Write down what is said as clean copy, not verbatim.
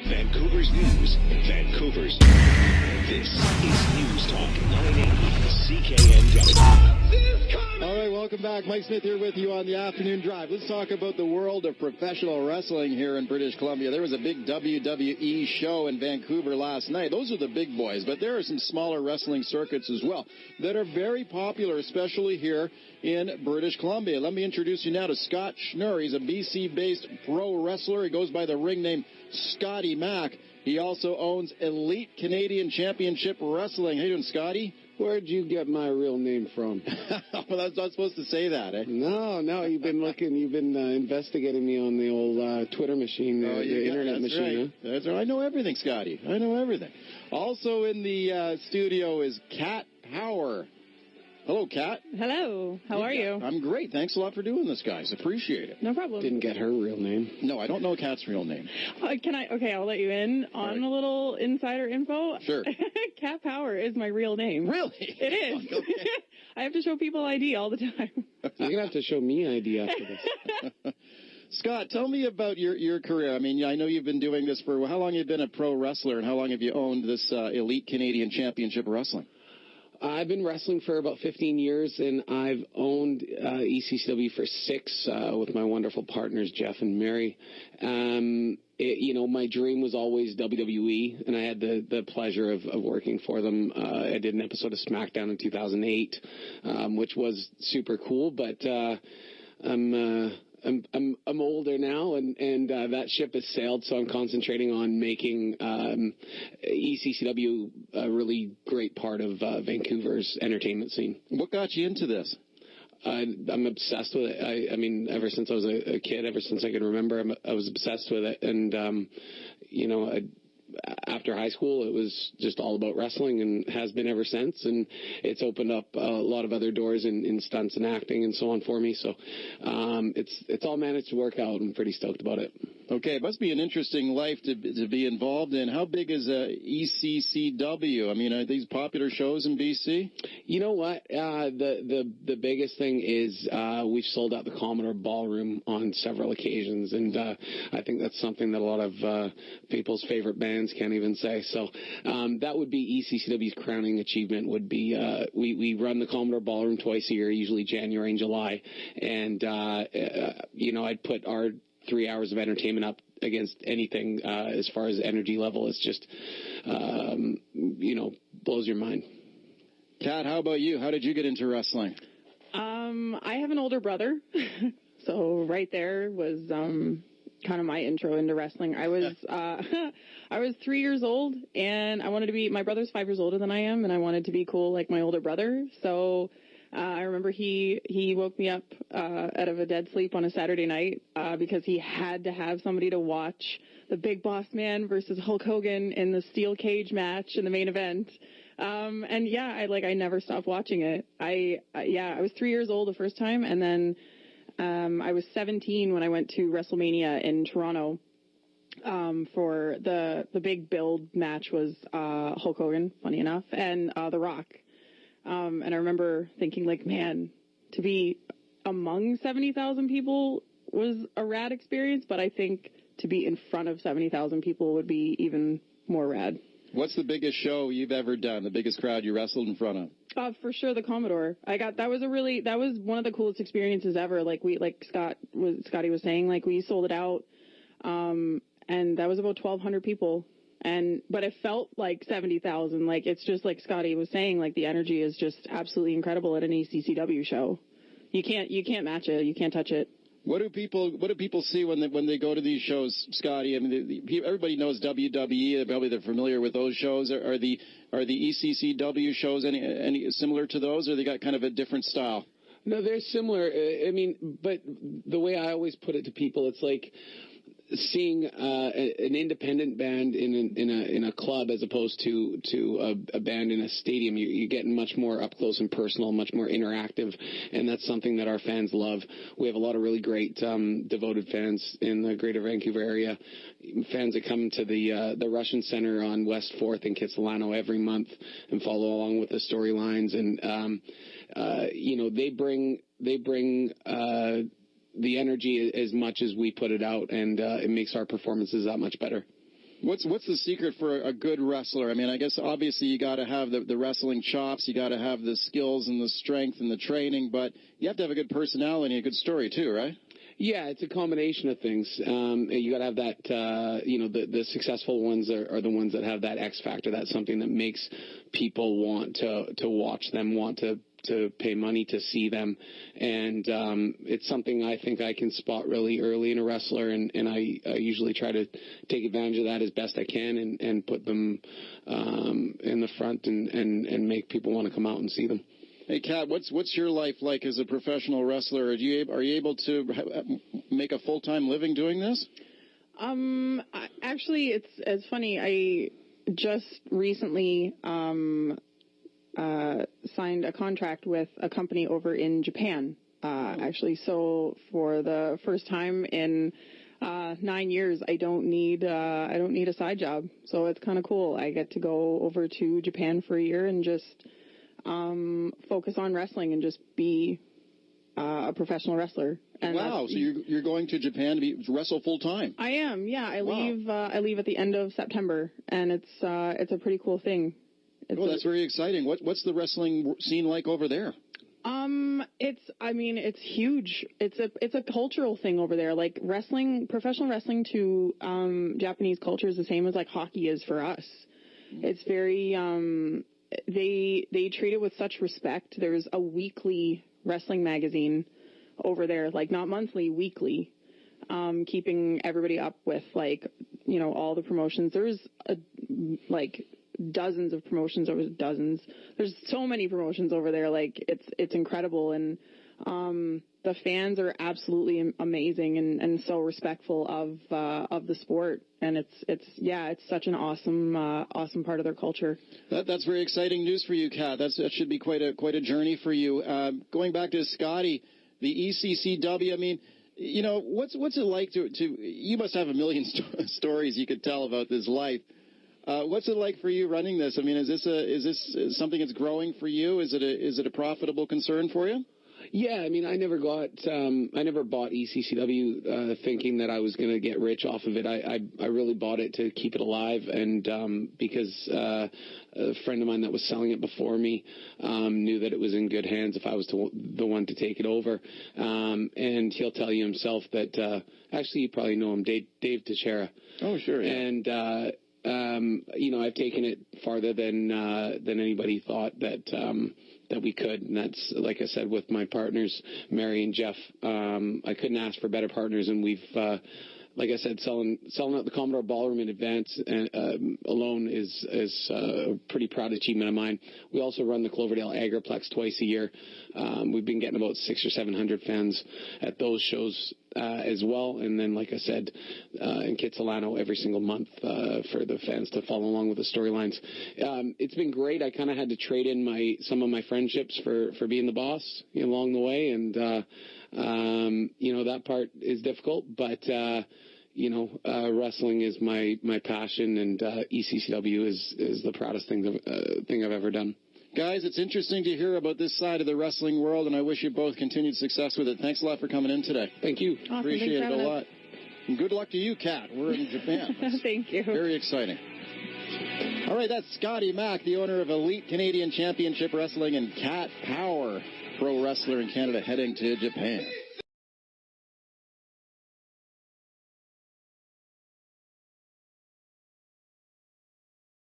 Vancouver's news, Vancouver's. This is News Talk 980 CKNW. All right, welcome back. Mike Smith here with you on the afternoon drive. Let's talk about the world of professional wrestling here in British Columbia. There was a big WWE show in Vancouver last night. Those are the big boys, but there are some smaller wrestling circuits as well that are very popular, especially here in British Columbia. Let me introduce you now to Scott Schnurr. He's a BC-based pro wrestler. He goes by the ring name Scotty Mac. He also owns Elite Canadian Championship Wrestling. How you doing, Scotty? Where'd you get my real name from? Well, that's not supposed to say that, eh? No, you've been investigating me on the old Twitter machine, the internet machine. Right. Huh? That's right. I know everything, Scotty. I know everything. Also in the studio is Kat Power. Hello, Kat. Hello. How are you? I'm great. Thanks a lot for doing this, guys. Appreciate it. No problem. Didn't get her real name. No, I don't know Kat's real name. Okay, I'll let you in on a little insider info. Sure. Kat Power is my real name. Really? It is. Okay. I have to show people ID all the time. You're going to have to show me ID after this. Scott, tell me about your career. I mean, I know you've been doing this for, how long have you been a pro wrestler, and how long have you owned this Elite Canadian Championship Wrestling? I've been wrestling for about 15 years, and I've owned ECCW for 6 with my wonderful partners, Jeff and Mary. My dream was always WWE, and I had the pleasure of working for them. I did an episode of SmackDown in 2008, which was super cool, but I'm older now, and that ship has sailed, so I'm concentrating on making ECCW a really great part of Vancouver's entertainment scene. What got you into this? I'm obsessed with it. I mean, ever since I was a kid, ever since I can remember, I was obsessed with it. And, after high school, it was just all about wrestling and has been ever since. And it's opened up a lot of other doors in stunts and acting and so on for me. So it's all managed to work out. I'm pretty stoked about it. Okay, it must be an interesting life to be involved in. How big is ECCW? I mean, are these popular shows in BC? You know what? The biggest thing is we've sold out the Commodore Ballroom on several occasions, and I think that's something that a lot of people's favorite bands can't even say. So that would be ECCW's crowning achievement. Would be we run the Commodore Ballroom twice a year, usually January and July, and I'd put our 3 hours of entertainment up against anything as far as energy level. It's just, blows your mind. Kat, how about you? How did you get into wrestling? I have an older brother, so right there was kind of my intro into wrestling. I was I was 3 years old, and I wanted to be. My brother's 5 years older than I am, and I wanted to be cool like my older brother. So I remember he woke me up out of a dead sleep on a Saturday night because he had to have somebody to watch the Big Boss Man versus Hulk Hogan in the steel cage match in the main event. I never stopped watching it. I was 3 years old the first time, and then I was 17 when I went to WrestleMania in Toronto for the big build match was Hulk Hogan, funny enough, and The Rock. And I remember thinking, like, man, to be among 70,000 people was a rad experience, but I think to be in front of 70,000 people would be even more rad. What's the biggest show you've ever done, the biggest crowd you wrestled in front of? For sure, the Commodore. That was one of the coolest experiences ever. Scotty was saying, like, we sold it out, and that was about 1,200 people. But it felt like 70,000. Like, it's just like Scotty was saying, like, the energy is just absolutely incredible at an ECCW show. You can't match it. You can't touch it. What do people see when they go to these shows, Scotty? I mean, everybody knows WWE. They're familiar with those shows. Are the ECCW shows any similar to those, or they got kind of a different style? No, they're similar. I mean, but the way I always put it to people, it's like seeing an independent band in a club as opposed to a band in a stadium. You're getting much more up close and personal, much more interactive, and that's something that our fans love. We have a lot of really great devoted fans in the Greater Vancouver area, fans that come to the Russian Center on West 4th in Kitsilano every month and follow along with the storylines, and they bring the energy as much as we put it out, and it makes our performances that much better. What's the secret for a good wrestler? I mean, I guess obviously you got to have the wrestling chops, you got to have the skills and the strength and the training, but you have to have a good personality and a good story too, right? Yeah, it's a combination of things. You got to have that, the successful ones are the ones that have that X factor. That's something that makes people want to watch them, want to pay money to see them. And it's something I think I can spot really early in a wrestler, and I usually try to take advantage of that as best I can and put them in the front and make people want to come out and see them. Hey, Kat, what's your life like as a professional wrestler? Are you able to make a full-time living doing this? Actually, it's funny. I just recently signed a contract with a company over in Japan. Actually, so for the first time in 9 years, I don't need a side job. So it's kind of cool. I get to go over to Japan for a year and just focus on wrestling and just be a professional wrestler. And wow! So you're going to Japan to wrestle full time? I am. Yeah, I leave at the end of September, and it's a pretty cool thing. That's very exciting. What's the wrestling scene like over there? It's huge. It's a cultural thing over there. Like professional wrestling to Japanese culture is the same as like hockey is for us. It's very they treat it with such respect. There's a weekly wrestling magazine over there, like not monthly, weekly, keeping everybody up with all the promotions. There's dozens of promotions over dozens. There's so many promotions over there. Like it's incredible. And the fans are absolutely amazing and so respectful of the sport. And it's such an awesome part of their culture. That's very exciting news for you, Kat. That should be quite a journey for you. Going back to Scotty, the ECCW. I mean, what's it like to you must have a million stories you could tell about this life. What's it like for you running this? I mean, is this something that's growing for you? Is it a profitable concern for you? Yeah, I mean, I never bought ECCW thinking that I was going to get rich off of it. I really bought it to keep it alive, and because a friend of mine that was selling it before me knew that it was in good hands if I was the one to take it over. And he'll tell you himself that actually you probably know him, Dave Teixeira. Oh, sure. Yeah. And I've taken it farther than anybody thought that we could, and that's, like I said, with my partners, Mary and Jeff. I couldn't ask for better partners, and we've, like I said, selling out the Commodore Ballroom in advance alone is a pretty proud achievement of mine. We also run the Cloverdale Agriplex twice a year. We've been getting about 600 or 700 fans at those shows as well, and then, like I said, in Kitsilano every single month for the fans to follow along with the storylines. It's been great. I kind of had to trade in some of my friendships for being the boss along the way, and that part is difficult, but wrestling is my passion, and ECCW is the proudest thing I've ever done. Guys, it's interesting to hear about this side of the wrestling world, and I wish you both continued success with it. Thanks a lot for coming in today. Thank you. Awesome. Appreciate it a lot. And good luck to you, Kat. We're in Japan. Thank you. Very exciting. All right, that's Scotty Mac, the owner of Elite Canadian Championship Wrestling, and Kat Power, pro wrestler in Canada, heading to Japan.